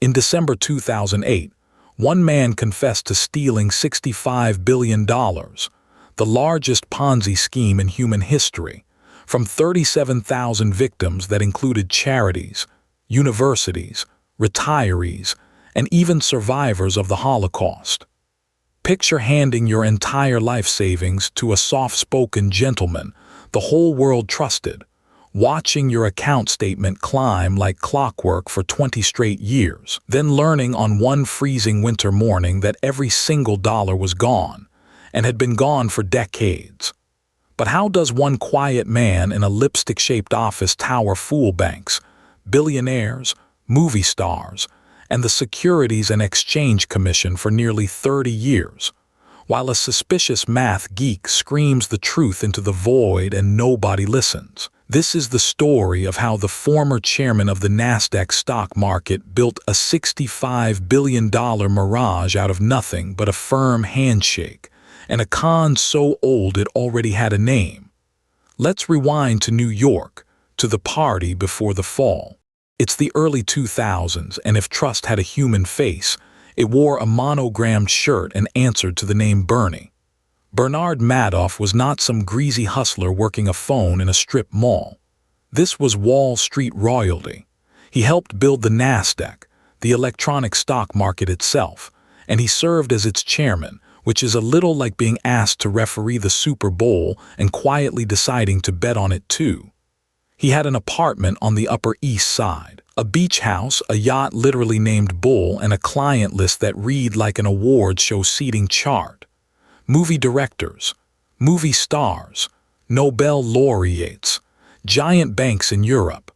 In December 2008, one man confessed to stealing $65 billion, the largest Ponzi scheme in human history, from 37,000 victims that included charities, universities, retirees, and even survivors of the Holocaust. Picture handing your entire life savings to a soft-spoken gentleman the whole world trusted, watching your account statement climb like clockwork for 20 straight years, then learning on one freezing winter morning that every single dollar was gone, and had been gone for decades. But how does one quiet man in a lipstick-shaped office tower fool banks, billionaires, movie stars, and the Securities and Exchange Commission for nearly 30 years, while a suspicious math geek screams the truth into the void and nobody listens? This is the story of how the former chairman of the Nasdaq stock market built a $65 billion mirage out of nothing but a firm handshake, and a con so old it already had a name. Let's rewind to New York, to the party before the fall. It's the early 2000s, and if trust had a human face, it wore a monogrammed shirt and answered to the name Bernie. Bernard Madoff was not some greasy hustler working a phone in a strip mall. This was Wall Street royalty. He helped build the Nasdaq, the electronic stock market itself, and he served as its chairman, which is a little like being asked to referee the Super Bowl and quietly deciding to bet on it too. He had an apartment on the Upper East Side, a beach house, a yacht literally named Bull, and a client list that read like an award show seating chart. Movie directors, movie stars, Nobel laureates, giant banks in Europe.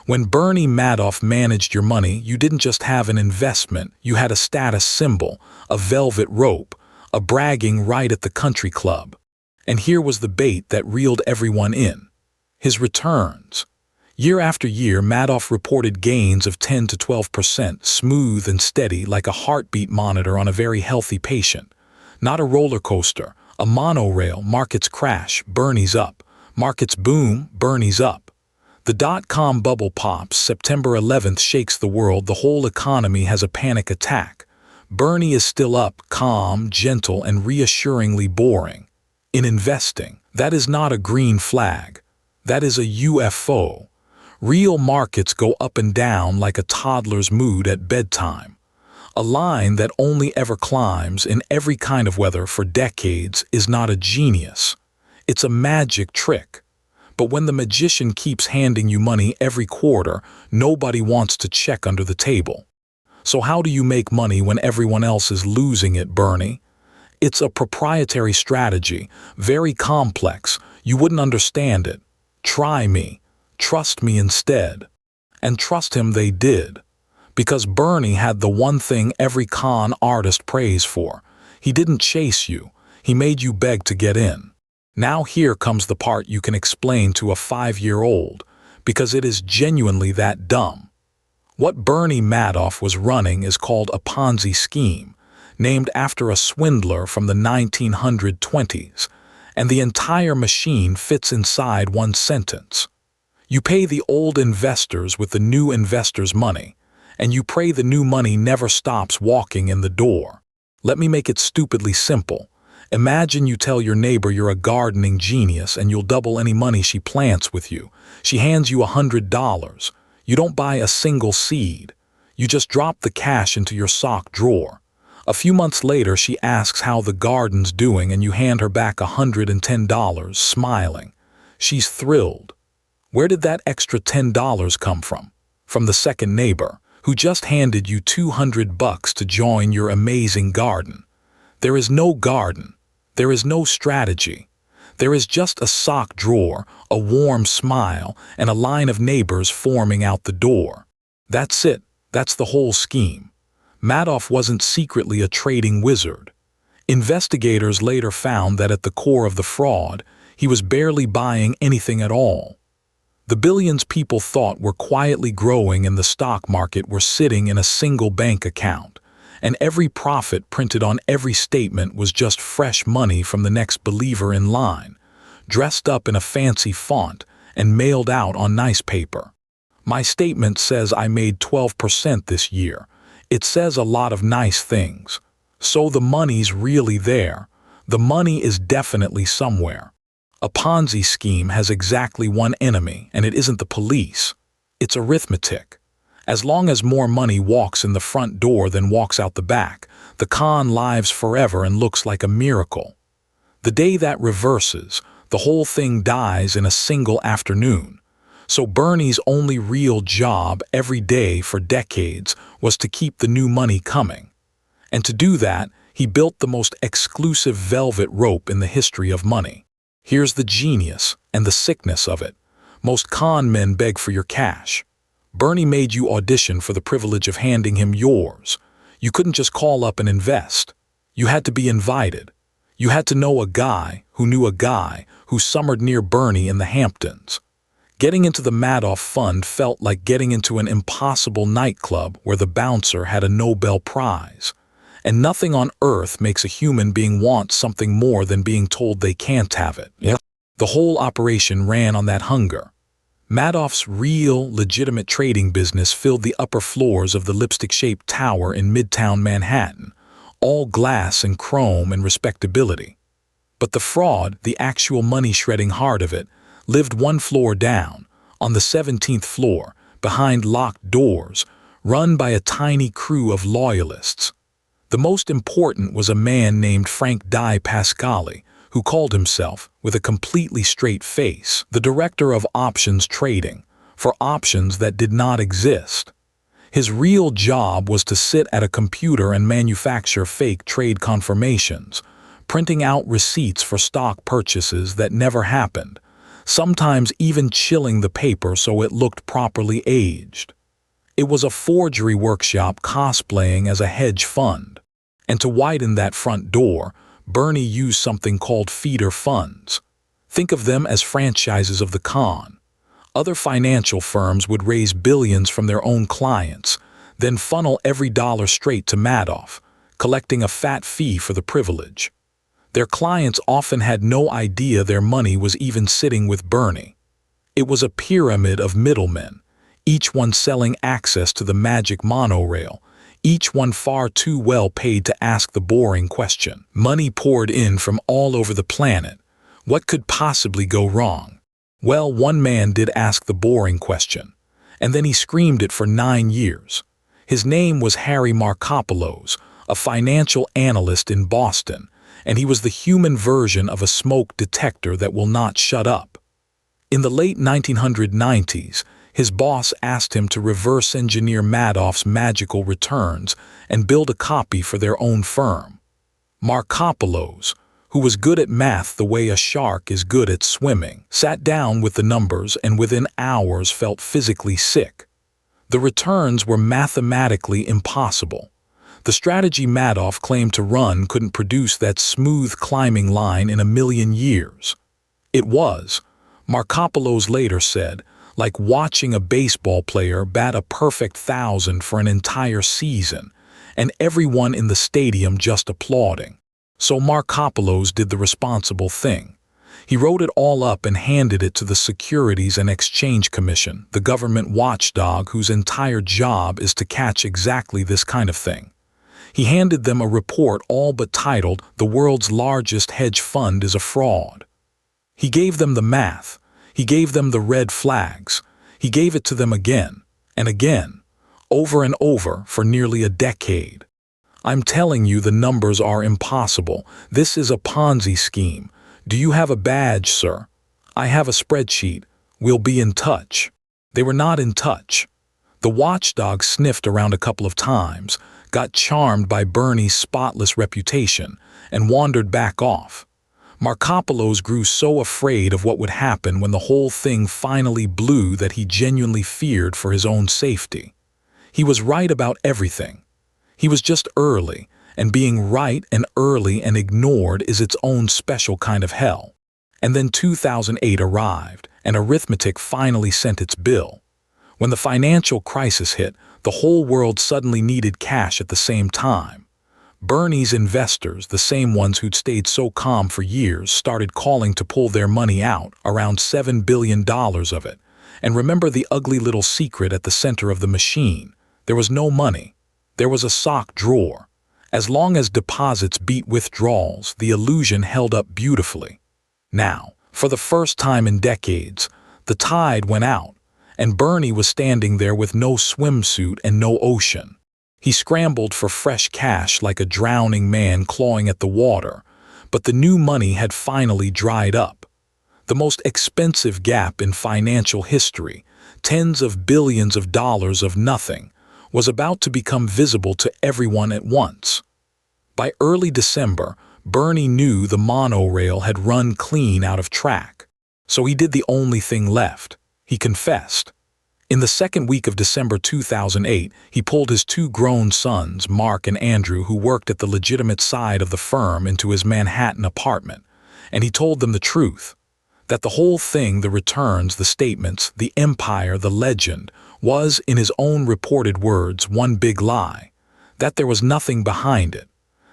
When Bernie Madoff managed your money, you didn't just have an investment, you had a status symbol, a velvet rope, a bragging right at the country club. And here was the bait that reeled everyone in: his returns. Year after year, Madoff reported gains of 10 to 12%, smooth and steady like a heartbeat monitor on a very healthy patient. Not a roller coaster, a monorail. Markets crash, Bernie's up. Markets boom, Bernie's up. The dot-com bubble pops, September 11th shakes the world, the whole economy has a panic attack. Bernie is still up, calm, gentle, and reassuringly boring. In investing, that is not a green flag. That is a UFO. Real markets go up and down like a toddler's mood at bedtime. A line that only ever climbs in every kind of weather for decades is not a genius. It's a magic trick. But when the magician keeps handing you money every quarter, nobody wants to check under the table. So how do you make money when everyone else is losing it, Bernie? It's a proprietary strategy, very complex. You wouldn't understand it. Try me. Trust me instead. And trust him they did. Because Bernie had the one thing every con artist prays for. He didn't chase you. He made you beg to get in. Now here comes the part you can explain to a 5-year-old, because it is genuinely that dumb. What Bernie Madoff was running is called a Ponzi scheme, named after a swindler from the 1920s, and the entire machine fits inside one sentence. You pay the old investors with the new investors' money, and you pray the new money never stops walking in the door. Let me make it stupidly simple. Imagine you tell your neighbor you're a gardening genius and you'll double any money she plants with you. She hands you $100. You don't buy a single seed. You just drop the cash into your sock drawer. A few months later, she asks how the garden's doing and you hand her back $110, smiling. She's thrilled. Where did that extra $10 come from? From the second neighbor, who just handed you $200 to join your amazing garden. There is no garden. There is no strategy. There is just a sock drawer, a warm smile, and a line of neighbors forming out the door. That's it. That's the whole scheme. Madoff wasn't secretly a trading wizard. Investigators later found that at the core of the fraud, he was barely buying anything at all. The billions people thought were quietly growing in the stock market were sitting in a single bank account, and every profit printed on every statement was just fresh money from the next believer in line, dressed up in a fancy font and mailed out on nice paper. My statement says I made 12% this year. It says a lot of nice things. So the money's really there. The money is definitely somewhere. A Ponzi scheme has exactly one enemy, and it isn't the police. It's arithmetic. As long as more money walks in the front door than walks out the back, the con lives forever and looks like a miracle. The day that reverses, the whole thing dies in a single afternoon. So Bernie's only real job every day for decades was to keep the new money coming. And to do that, he built the most exclusive velvet rope in the history of money. Here's the genius and the sickness of it. Most con men beg for your cash. Bernie made you audition for the privilege of handing him yours. You couldn't just call up and invest. You had to be invited. You had to know a guy who knew a guy who summered near Bernie in the Hamptons. Getting into the Madoff fund felt like getting into an impossible nightclub where the bouncer had a Nobel Prize. And nothing on earth makes a human being want something more than being told they can't have it. Yep. The whole operation ran on that hunger. Madoff's real, legitimate trading business filled the upper floors of the lipstick-shaped tower in Midtown Manhattan, all glass and chrome and respectability. But the fraud, the actual money-shredding heart of it, lived one floor down, on the 17th floor, behind locked doors, run by a tiny crew of loyalists. The most important was a man named Frank Di Pasquale, who called himself, with a completely straight face, the director of options trading, for options that did not exist. His real job was to sit at a computer and manufacture fake trade confirmations, printing out receipts for stock purchases that never happened, sometimes even chilling the paper so it looked properly aged. It was a forgery workshop cosplaying as a hedge fund. And to widen that front door, Bernie used something called feeder funds. Think of them as franchises of the con. Other financial firms would raise billions from their own clients, then funnel every dollar straight to Madoff, collecting a fat fee for the privilege. Their clients often had no idea their money was even sitting with Bernie. It was a pyramid of middlemen, each one selling access to the magic monorail, each one far too well paid to ask the boring question. Money poured in from all over the planet. What could possibly go wrong? Well, one man did ask the boring question, and then he screamed it for 9 years. His name was Harry Markopolos, a financial analyst in Boston, and he was the human version of a smoke detector that will not shut up. In the late 1990s, his boss asked him to reverse engineer Madoff's magical returns and build a copy for their own firm. Markopolos, who was good at math the way a shark is good at swimming, sat down with the numbers and within hours felt physically sick. The returns were mathematically impossible. The strategy Madoff claimed to run couldn't produce that smooth climbing line in a million years. It was, Markopolos later said, like watching a baseball player bat a perfect 1,000 for an entire season, and everyone in the stadium just applauding. So Markopolos did the responsible thing. He wrote it all up and handed it to the Securities and Exchange Commission, the government watchdog whose entire job is to catch exactly this kind of thing. He handed them a report all but titled, "The World's Largest Hedge Fund is a Fraud." He gave them the math. He gave them the red flags. He gave it to them again and again, over and over for nearly a decade. I'm telling you, the numbers are impossible. This is a Ponzi scheme. Do you have a badge, sir? I have a spreadsheet. We'll be in touch. They were not in touch. The watchdog sniffed around a couple of times, got charmed by Bernie's spotless reputation, and wandered back off. Markopolos grew so afraid of what would happen when the whole thing finally blew that he genuinely feared for his own safety. He was right about everything. He was just early, and being right and early and ignored is its own special kind of hell. And then 2008 arrived, and arithmetic finally sent its bill. When the financial crisis hit, the whole world suddenly needed cash at the same time. Bernie's investors, the same ones who'd stayed so calm for years, started calling to pull their money out, around $7 billion of it. And remember the ugly little secret at the center of the machine. There was no money. There was a sock drawer. As long as deposits beat withdrawals, the illusion held up beautifully. Now, for the first time in decades, the tide went out, and Bernie was standing there with no swimsuit and no ocean. He scrambled for fresh cash like a drowning man clawing at the water, but the new money had finally dried up. The most expensive gap in financial history, tens of billions of dollars of nothing, was about to become visible to everyone at once. By early December, Bernie knew the monorail had run clean out of track. So he did the only thing left. He confessed. In the second week of December 2008, he pulled his two grown sons, Mark and Andrew, who worked at the legitimate side of the firm, into his Manhattan apartment, and he told them the truth. That the whole thing, the returns, the statements, the empire, the legend, was, in his own reported words, one big lie. That there was nothing behind it.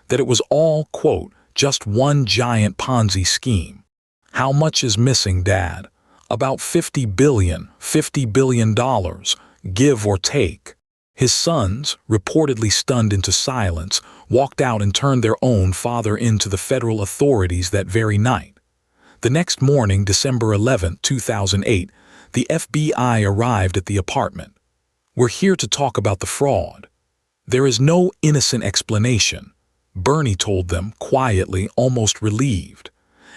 That it was all, quote, just one giant Ponzi scheme. How much is missing, Dad? About $50 billion, give or take. His sons, reportedly stunned into silence, walked out and turned their own father into the federal authorities that very night. The next morning, December 11, 2008, the FBI arrived at the apartment. We're here to talk about the fraud. There is no innocent explanation, Bernie told them, quietly, almost relieved.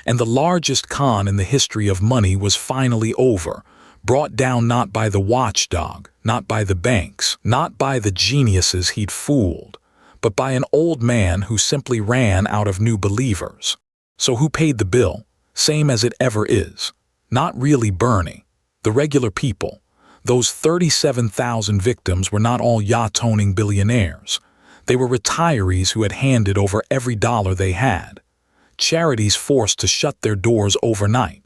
And the largest con in the history of money was finally over, brought down not by the watchdog, not by the banks, not by the geniuses he'd fooled, but by an old man who simply ran out of new believers. So who paid the bill? Same as it ever is. Not really Bernie. The regular people. Those 37,000 victims were not all yacht-owning billionaires. They were retirees who had handed over every dollar they had. Charities forced to shut their doors overnight.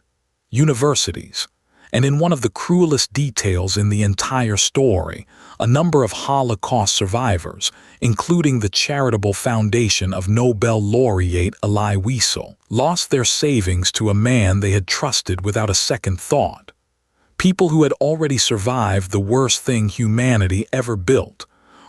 Universities. And in one of the cruelest details in the entire story, a number of Holocaust survivors, including the charitable foundation of Nobel laureate Elie Wiesel, lost their savings to a man they had trusted without a second thought. People who had already survived the worst thing humanity ever built,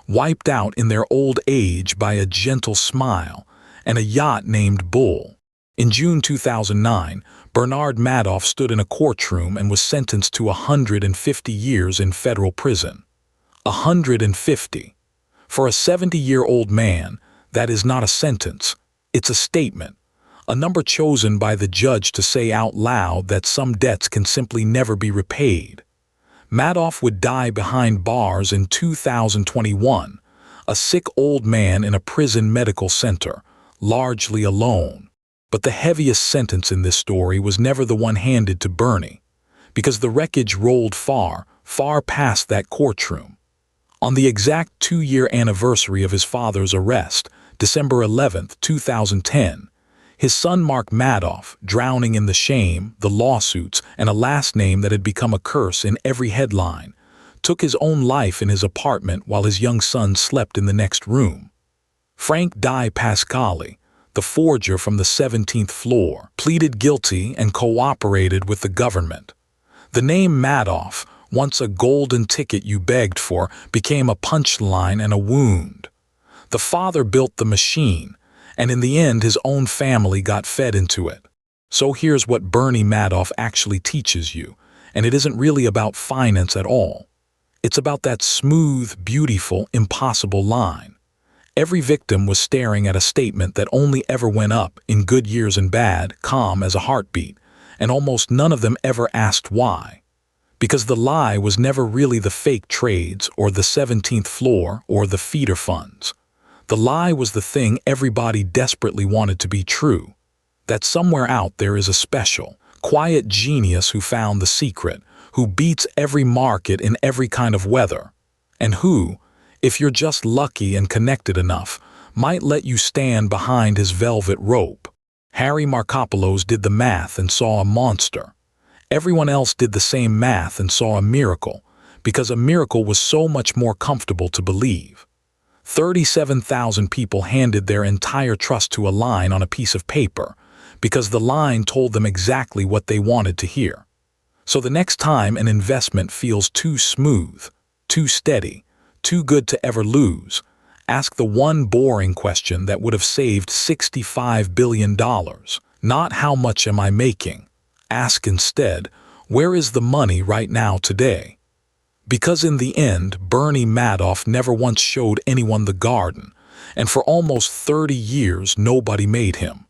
wiped out in their old age by a gentle smile and a yacht named Bull. In June 2009, Bernie Madoff stood in a courtroom and was sentenced to 150 years in federal prison. 150. For a 70-year-old man, that is not a sentence, it's a statement. A number chosen by the judge to say out loud that some debts can simply never be repaid. Madoff would die behind bars in 2021, a sick old man in a prison medical center, largely alone. But the heaviest sentence in this story was never the one handed to Bernie, because the wreckage rolled far, far past that courtroom. On the exact 2-year anniversary of his father's arrest, December 11, 2010, his son Mark Madoff, drowning in the shame, the lawsuits, and a last name that had become a curse in every headline, took his own life in his apartment while his young son slept in the next room. Frank Di Pasquale, the forger from the 17th floor, pleaded guilty and cooperated with the government. The name Madoff, once a golden ticket you begged for, became a punchline and a wound. The father built the machine, and in the end his own family got fed into it. So here's what Bernie Madoff actually teaches you, and it isn't really about finance at all. It's about that smooth, beautiful, impossible line. Every victim was staring at a statement that only ever went up, in good years and bad, calm as a heartbeat, and almost none of them ever asked why. Because the lie was never really the fake trades or the 17th floor or the feeder funds. The lie was the thing everybody desperately wanted to be true. That somewhere out there is a special, quiet genius who found the secret, who beats every market in every kind of weather, and who, if you're just lucky and connected enough, might let you stand behind his velvet rope. Harry Markopolos did the math and saw a monster. Everyone else did the same math and saw a miracle, because a miracle was so much more comfortable to believe. 37,000 people handed their entire trust to a line on a piece of paper, because the line told them exactly what they wanted to hear. So the next time an investment feels too smooth, too steady, too good to ever lose, Ask the one boring question that would have saved $65 billion. Not how much am I making? Ask instead, where is the money right now today? Because in the end, Bernie Madoff never once showed anyone the garden, and for almost 30 years nobody made him.